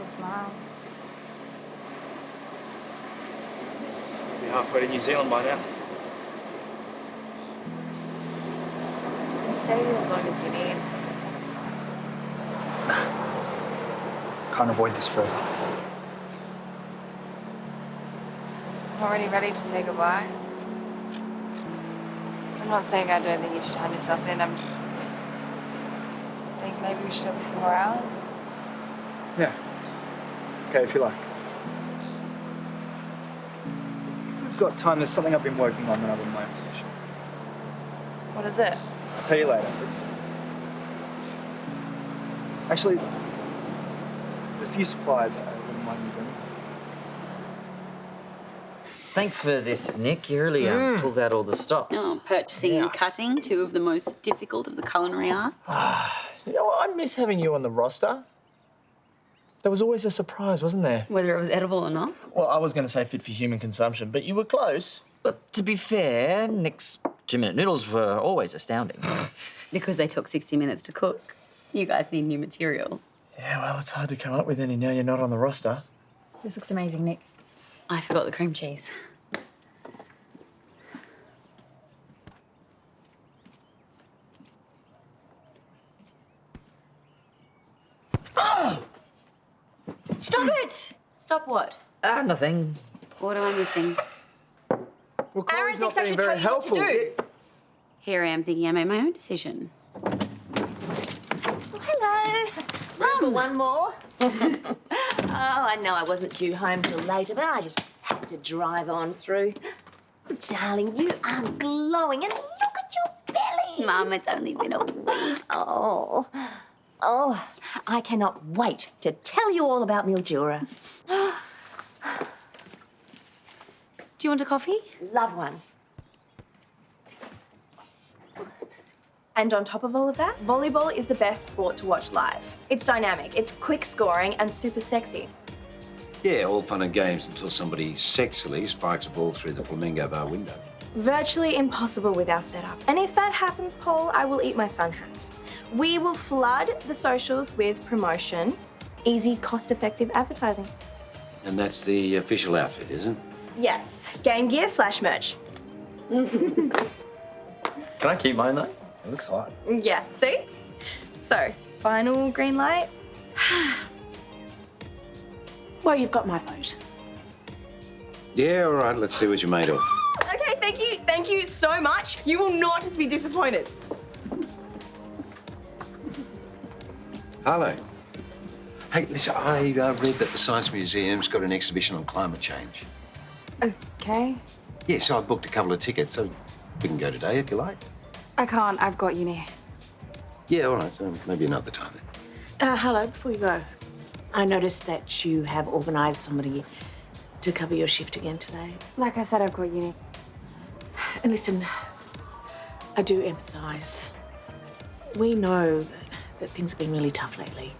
a smile. Be halfway to New Zealand by now. You can stay here as long as you need. Can't avoid this forever. Already ready to say goodbye? I'm not saying I don't think you should hand yourself in. I think maybe we should have a few more hours. Yeah. Okay, if you like. If we've got time, there's something I've been working on that I wouldn't mind finishing. What is it? I'll tell you later. It's... Actually, there's a few supplies I wouldn't mind you bringing. Thanks for this, Nick. You really pulled out all the stops. Oh, purchasing and cutting, two of the most difficult of the culinary arts. You know what? I miss having you on the roster. There was always a surprise, wasn't there? Whether it was edible or not. Well, I was going to say fit for human consumption, but you were close. But to be fair, Nick's 2-minute noodles were always astounding. Because they took 60 minutes to cook. You guys need new material. Yeah, well, it's hard to come up with any now you're not on the roster. This looks amazing, Nick. I forgot the cream cheese. Stop it! Stop what? Nothing. What am I missing? Well, Chloe's not being very helpful. Here I am thinking I made my own decision. Hello. Room for one more? Oh, I know I wasn't due home till later, but I just had to drive on through. Darling, you are glowing, and look at your belly. Mum, it's only been a week. Oh, I cannot wait to tell you all about Mildura. Do you want a coffee? Love one. And on top of all of that, volleyball is the best sport to watch live. It's dynamic, it's quick scoring, and super sexy. Yeah, all fun and games until somebody sexily spikes a ball through the flamingo bar window. Virtually impossible with our setup. And if that happens, Paul, I will eat my sun hat. We will flood the socials with promotion, easy, cost-effective advertising. And that's the official outfit, isn't it? Yes, game gear / merch. Can I keep mine, though? It looks hot. Yeah, see? So, final green light. Well, you've got my vote. Yeah, all right, let's see what you're made of. Okay, thank you so much. You will not be disappointed. Harlow. Hey, listen, I read that the Science Museum's got an exhibition on climate change. Okay. Yeah, so I booked a couple of tickets, so we can go today if you like. I can't. I've got uni. Yeah, all right, so maybe another time then. Hello, before you go, I noticed that you have organised somebody to cover your shift again today. Like I said, I've got uni. And listen, I do empathise. We know that things have been really tough lately.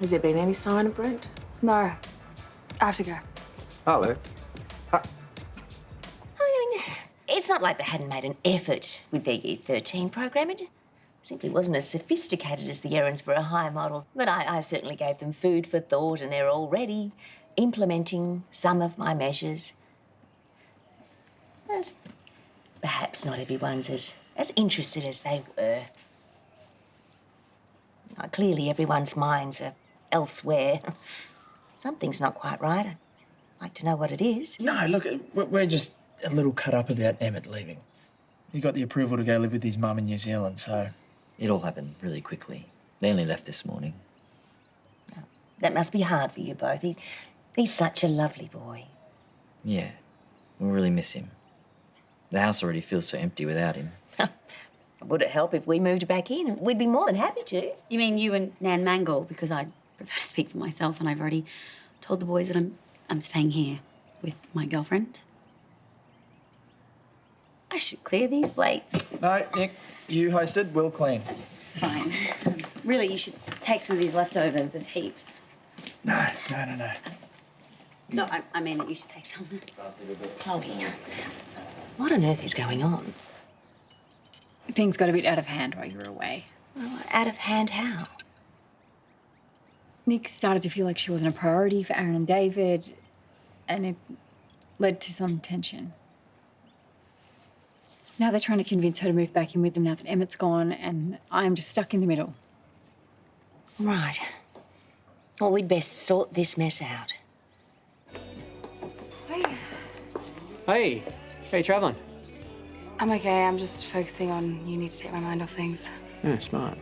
Has there been any sign of Brent? No. I have to go. Harlow. I mean, it's not like they hadn't made an effort with their Year 13 program. It simply wasn't as sophisticated as the errands for a high model. But I certainly gave them food for thought, and they're already implementing some of my measures. But perhaps not everyone's as interested as they were. Clearly, everyone's minds are elsewhere. Something's not quite right. I'd like to know what it is. No, look, we're just a little cut up about Emmett leaving. He got the approval to go live with his mum in New Zealand, so... It all happened really quickly. They only left this morning. Oh, that must be hard for you both. He's such a lovely boy. Yeah, we'll really miss him. The house already feels so empty without him. Would it help if we moved back in? We'd be more than happy to. You mean you and Nan Mangle? Because I prefer to speak for myself, and I've already told the boys that I'm staying here with my girlfriend. I should clear these plates. No, Nick, you hosted, we'll clean. It's fine. Really, you should take some of these leftovers. There's heaps. No. No, I mean that you should take some. Chloe, what on earth is going on? Things got a bit out of hand while you were away. Well, out of hand how? Nick started to feel like she wasn't a priority for Aaron and David, and it led to some tension. Now they're trying to convince her to move back in with them now that Emmett's gone, and I'm just stuck in the middle. Right. Well, we'd best sort this mess out. Hey, how you travelling? I'm okay. I'm just focusing on uni to take my mind off things. Yeah, smart.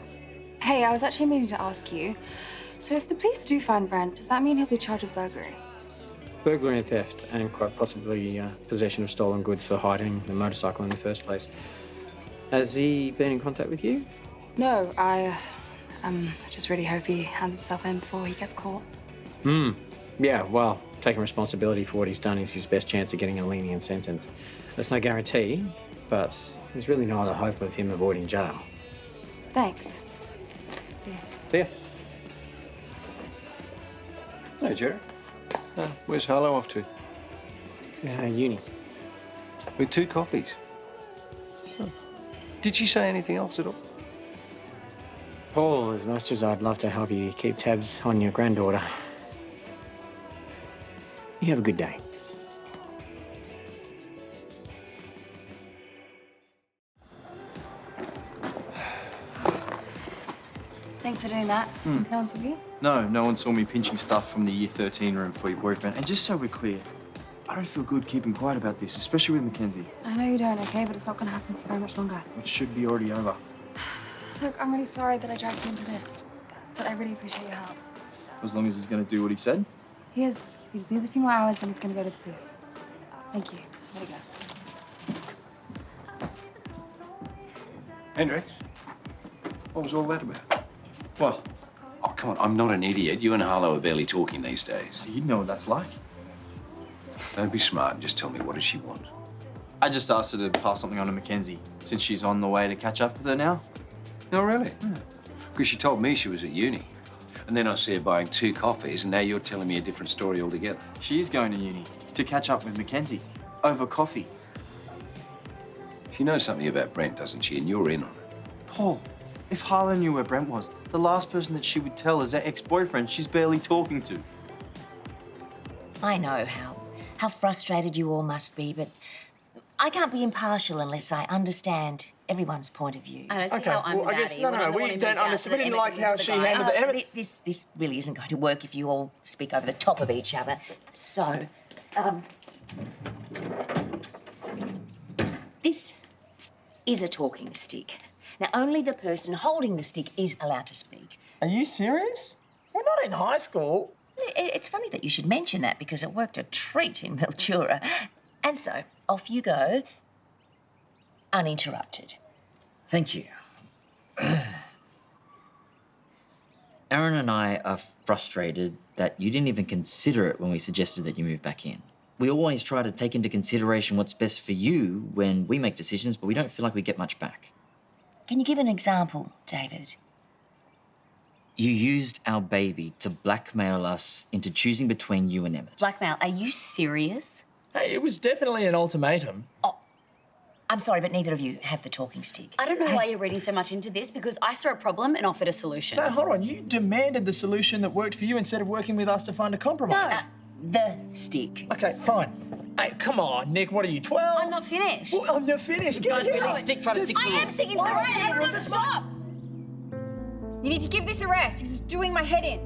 Hey, I was actually meaning to ask you. So if the police do find Brent, does that mean he'll be charged with burglary? Burglary and theft, and quite possibly possession of stolen goods for hiding the motorcycle in the first place. Has he been in contact with you? No, I just really hope he hands himself in before he gets caught. Yeah, well, taking responsibility for what he's done is his best chance of getting a lenient sentence. There's no guarantee, but there's really no other hope of him avoiding jail. Thanks. See ya. Hey, Jerry. Where's Harlow off to? Uni. With 2 coffees. Oh. Did she say anything else at all? Paul, as much as I'd love to help you keep tabs on your granddaughter, you have a good day. Thanks for doing that. No one saw you? No one saw me pinching stuff from the year 13 room for your boyfriend. And just so we're clear, I don't feel good keeping quiet about this, especially with Mackenzie. I know you don't, okay? But it's not going to happen for very much longer. It should be already over. Look, I'm really sorry that I dragged you into this. But I really appreciate your help. As long as he's going to do what he said. He is. He just needs a few more hours, then he's going to go to the police. Thank you. Gotta go. Hendrix? What was all that about? What? Oh, come on, I'm not an idiot. You and Harlow are barely talking these days. You'd know what that's like. Don't be smart and just tell me, what does she want? I just asked her to pass something on to Mackenzie, since she's on the way to catch up with her now. Oh, really? Because she told me she was at uni. And then I see her buying 2 coffees, and now you're telling me a different story altogether. She is going to uni to catch up with Mackenzie over coffee. She knows something about Brent, doesn't she? And you're in on it. Paul, if Harlow knew where Brent was, the last person that she would tell is her ex-boyfriend she's barely talking to. I know how frustrated you all must be, but I can't be impartial unless I understand everyone's point of view. I don't see how I'm bad at you. We don't understand. We didn't like how she handled the Emmett. This really isn't going to work if you all speak over the top of each other. So, this is a talking stick. Now, only the person holding the stick is allowed to speak. Are you serious? We're not in high school. It's funny that you should mention that because it worked a treat in Mildura. And so, off you go, uninterrupted. Thank you. Aaron and I are frustrated that you didn't even consider it when we suggested that you move back in. We always try to take into consideration what's best for you when we make decisions, but we don't feel like we get much back. Can you give an example, David? You used our baby to blackmail us into choosing between you and Emmett. Blackmail, are you serious? Hey, it was definitely an ultimatum. Oh, I'm sorry, but neither of you have the talking stick. I don't know why you're reading so much into this, because I saw a problem and offered a solution. No, hold on. You demanded the solution that worked for you instead of working with us to find a compromise. The stick. Okay, fine. Hey, come on, Nick. What are you, 12? I'm not finished. Well, I'm not finished. Guys, really try to stick to I am sticking to the right. I need to stop. You need to give this a rest, because it's doing my head in.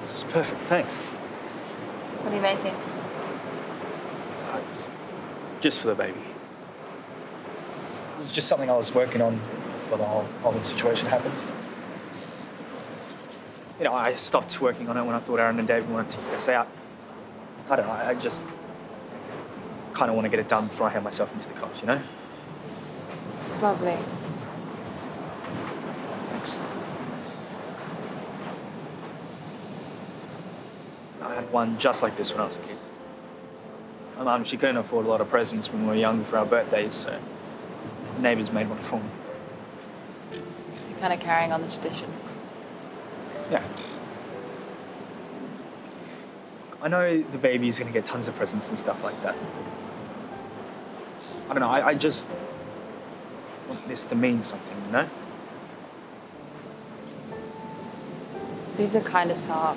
This is perfect, thanks. What are you making? It's just for the baby. It was just something I was working on before the whole situation happened. You know, I stopped working on it when I thought Aaron and David wanted to kick us out. I don't know, I just kind of want to get it done before I hand myself into the cops, you know? It's lovely. Thanks. I had one just like this when I was a kid. My mum, she couldn't afford a lot of presents when we were younger for our birthdays, so the neighbours made one for me. So you're kind of carrying on the tradition. Yeah. I know the baby's gonna get tons of presents and stuff like that. I don't know, I just want this to mean something, you know? Leave the kind of stop.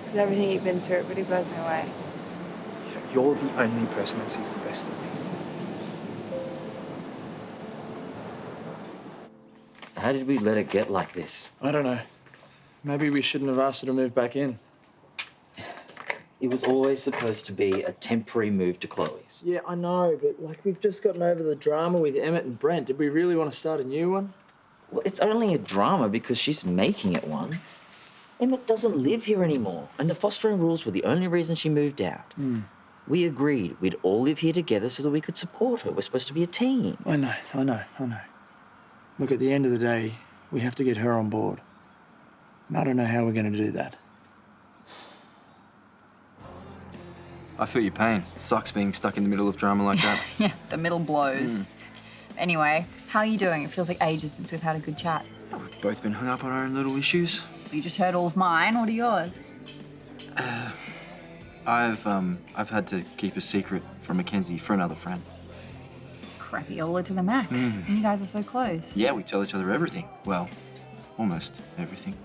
With everything you've been through, it really blows me away. You're the only person that sees the best of me. How did we let it get like this? I don't know. Maybe we shouldn't have asked her to move back in. It was always supposed to be a temporary move to Chloe's. Yeah, I know, but like we've just gotten over the drama with Emmett and Brent. Did we really want to start a new one? Well, it's only a drama because she's making it one. Emmett doesn't live here anymore, and the fostering rules were the only reason she moved out. We agreed we'd all live here together so that we could support her. We're supposed to be a team. I know. Look, at the end of the day, we have to get her on board. And I don't know how we're going to do that. I feel your pain. It sucks being stuck in the middle of drama like that. Yeah, the middle blows. Anyway, how are you doing? It feels like ages since we've had a good chat. We've both been hung up on our own little issues. You just heard all of mine. What are yours? I've had to keep a secret from Mackenzie for another friend. Crapiola to the max. And you guys are so close. Yeah, we tell each other everything. Well, almost everything.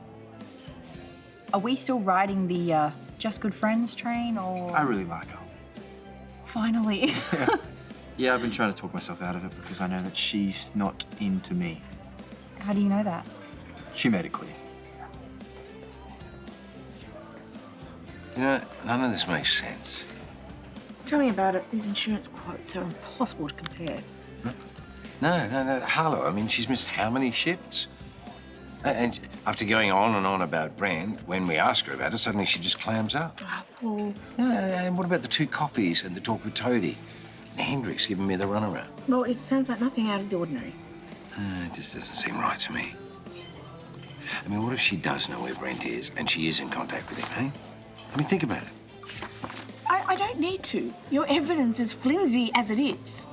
Are we still riding the Just Good Friends train, or...? I really like her. Finally. Yeah, I've been trying to talk myself out of it because I know that she's not into me. How do you know that? She made it clear. You know, none of this makes sense. Tell me about it. These insurance quotes are impossible to compare. No. Harlow, I mean, she's missed how many shifts? And after going on and on about Brent, when we ask her about it, suddenly she just clams up. Oh, Paul. No, and what about the 2 coffees and the talk with Toadie? And Hendrix giving me the runaround. Well, it sounds like nothing out of the ordinary. It just doesn't seem right to me. I mean, what if she does know where Brent is and she is in contact with him, eh? I mean, think about it. I don't need to. Your evidence is flimsy as it is.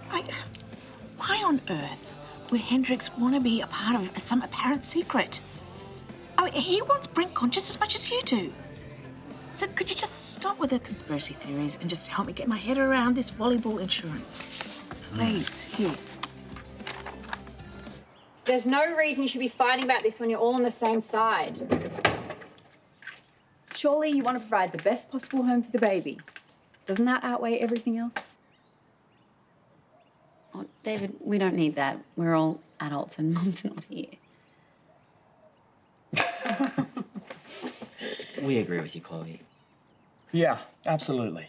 Why on earth would Hendrix want to be a part of some apparent secret? I mean, he wants Brent gone just as much as you do. So could you just stop with the conspiracy theories and just help me get my head around this volleyball insurance? Please, here. There's no reason you should be fighting about this when you're all on the same side. Surely you want to provide the best possible home for the baby. Doesn't that outweigh everything else? Oh, David, we don't need that. We're all adults and Mum's not here. We agree with you, Chloe. Yeah, absolutely.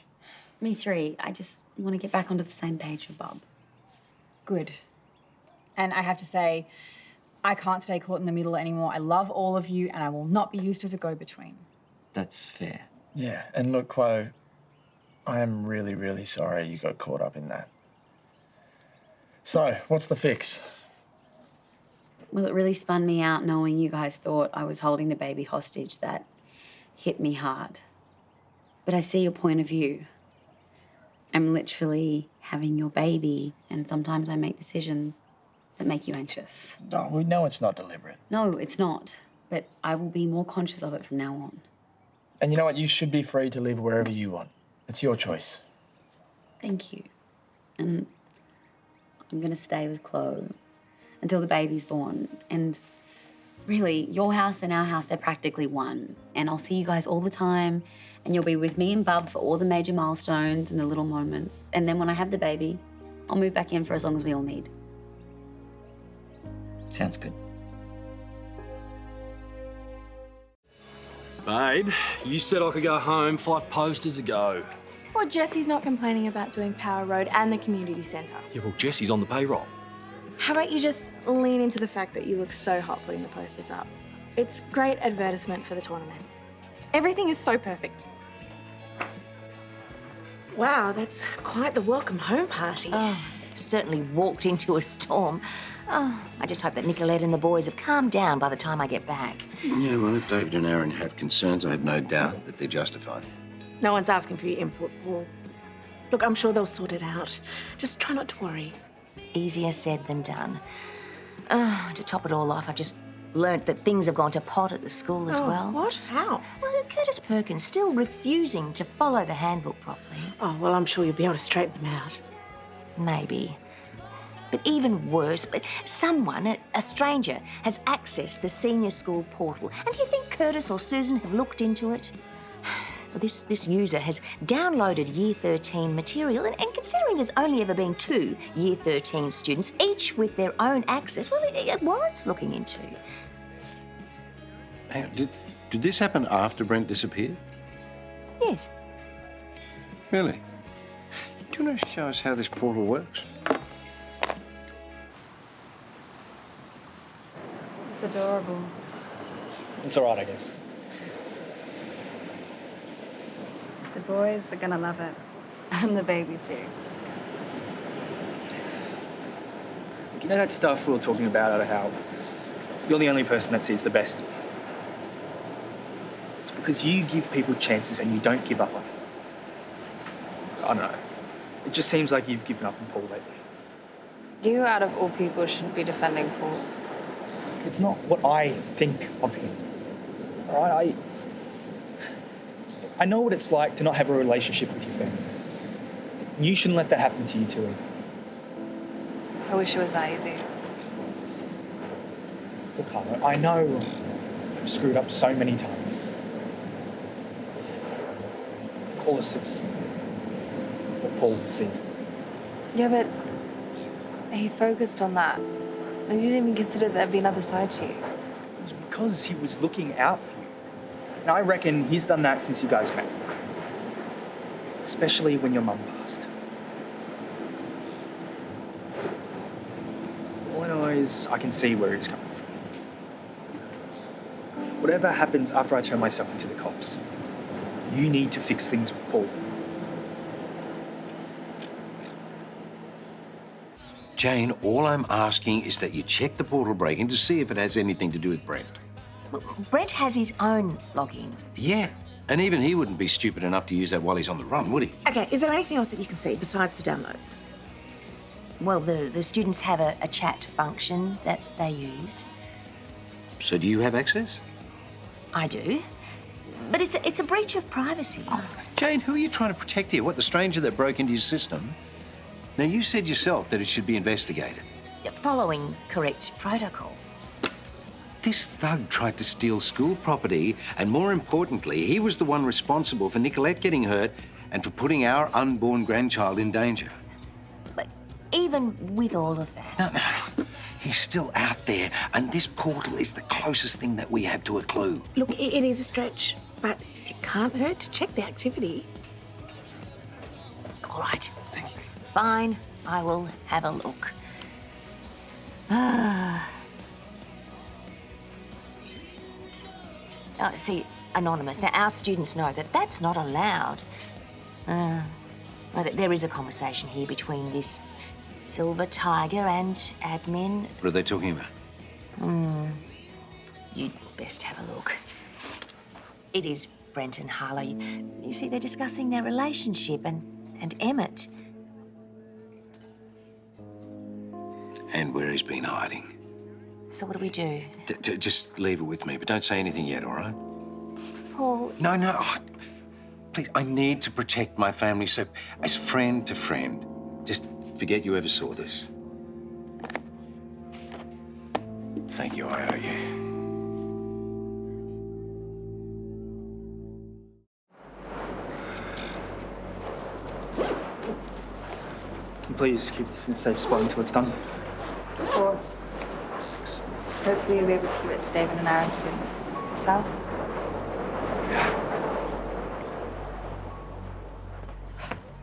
Me three. I just want to get back onto the same page with Bob. Good. And I have to say, I can't stay caught in the middle anymore. I love all of you and I will not be used as a go-between. That's fair. Yeah, and look, Chloe, I am really, really sorry you got caught up in that. So, what's the fix? Well, it really spun me out knowing you guys thought I was holding the baby hostage. That hit me hard. But I see your point of view. I'm literally having your baby, and sometimes I make decisions that make you anxious. No, we know it's not deliberate. No, it's not. But I will be more conscious of it from now on. And you know what? You should be free to live wherever you want. It's your choice. Thank you. And I'm going to stay with Chloe until the baby's born. And really, your house and our house, they're practically one. And I'll see you guys all the time. And you'll be with me and Bub for all the major milestones and the little moments. And then when I have the baby, I'll move back in for as long as we all need. Sounds good. Babe, you said I could go home 5 posters ago. Well, Jesse's not complaining about doing Power Road and the community centre. Yeah, well, Jesse's on the payroll. How about you just lean into the fact that you look so hot putting the posters up? It's great advertisement for the tournament. Everything is so perfect. Wow, that's quite the welcome home party. Oh, certainly walked into a storm. Oh, I just hope that Nicolette and the boys have calmed down by the time I get back. Yeah, well, if David and Aaron have concerns, I have no doubt that they're justified. No one's asking for your input, Paul. Look, I'm sure they'll sort it out. Just try not to worry. Easier said than done. To top it all off, I've just learnt that things have gone to pot at the school as well. What? How? Well, Curtis Perkins still refusing to follow the handbook properly. Oh, well, I'm sure you'll be able to straighten them out. Maybe. But even worse, someone, a stranger, has accessed the senior school portal. And do you think Curtis or Susan have looked into it? Well, this user has downloaded Year 13 material, and considering there's only ever been 2 Year 13 students, each with their own access, well, it warrants looking into. Hang on, did this happen after Brent disappeared? Yes. Really? Do you want to show us how this portal works? It's adorable. It's all right, I guess. The boys are gonna love it. And the baby too. You know that stuff we were talking about how you're the only person that sees the best? It's because you give people chances and you don't give up on them. I don't know. It just seems like you've given up on Paul lately. You, out of all people, shouldn't be defending Paul. It's not what I think of him. All right? I know what it's like to not have a relationship with your family. You shouldn't let that happen to you too either. I wish it was that easy. Look, Harlow, I know I've screwed up so many times. Of course, it's what Paul sees. Yeah, but he focused on that. And you didn't even consider there'd be another side to you. It was because he was looking out for you. And I reckon he's done that since you guys met. Especially when your mum passed. All I know is I can see where he's coming from. Whatever happens after I turn myself into the cops, you need to fix things with Paul. Jane, all I'm asking is that you check the portal break-in to see if it has anything to do with Brent. Well, Brent has his own login. Yeah, and even he wouldn't be stupid enough to use that while he's on the run, would he? Okay, is there anything else that you can see besides the downloads? Well, the students have a chat function that they use. So do you have access? I do. But it's a breach of privacy. Oh, Jane, who are you trying to protect here? What, the stranger that broke into your system? Now, you said yourself that it should be investigated. Following correct protocol. This thug tried to steal school property, and more importantly, he was the one responsible for Nicolette getting hurt and for putting our unborn grandchild in danger. But even with all of that... No. He's still out there, and this portal is the closest thing that we have to a clue. Look, it is a stretch, but it can't hurt to check the activity. All right. Thank you. Fine, I will have a look. See, Anonymous, now our students know that that's not allowed. Well, there is a conversation here between this Silver Tiger and admin. What are they talking about? You'd best have a look. It is Brent and Harlow. You see, they're discussing their relationship and Emmett. And where he's been hiding. So what do we do? Just leave it with me, but don't say anything yet, all right? Paul... No. Oh, please, I need to protect my family, so as friend to friend, just forget you ever saw this. Thank you, I owe you. Can you please keep this in a safe spot until it's done? Of course. Hopefully you'll be able to give it to David and Aaron soon. Yourself?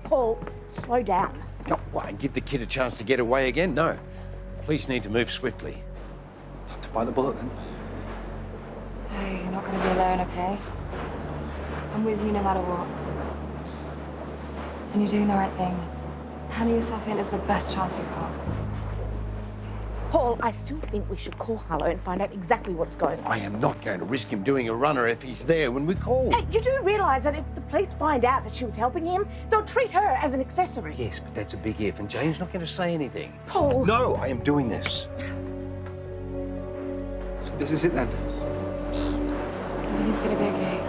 Paul, slow down. No, what, and give the kid a chance to get away again? No. Police need to move swiftly. Time to bite the bullet, then. Hey, you're not going to be alone, okay? I'm with you no matter what. And you're doing the right thing. Handing yourself in is the best chance you've got. Paul, I still think we should call Harlow and find out exactly what's going on. I am not going to risk him doing a runner if he's there when we call. Hey, you do realise that if the police find out that she was helping him, they'll treat her as an accessory. Yes, but that's a big if, and Jane's not going to say anything. Paul! No, I am doing this. So this is it, then? Everything's going to be okay.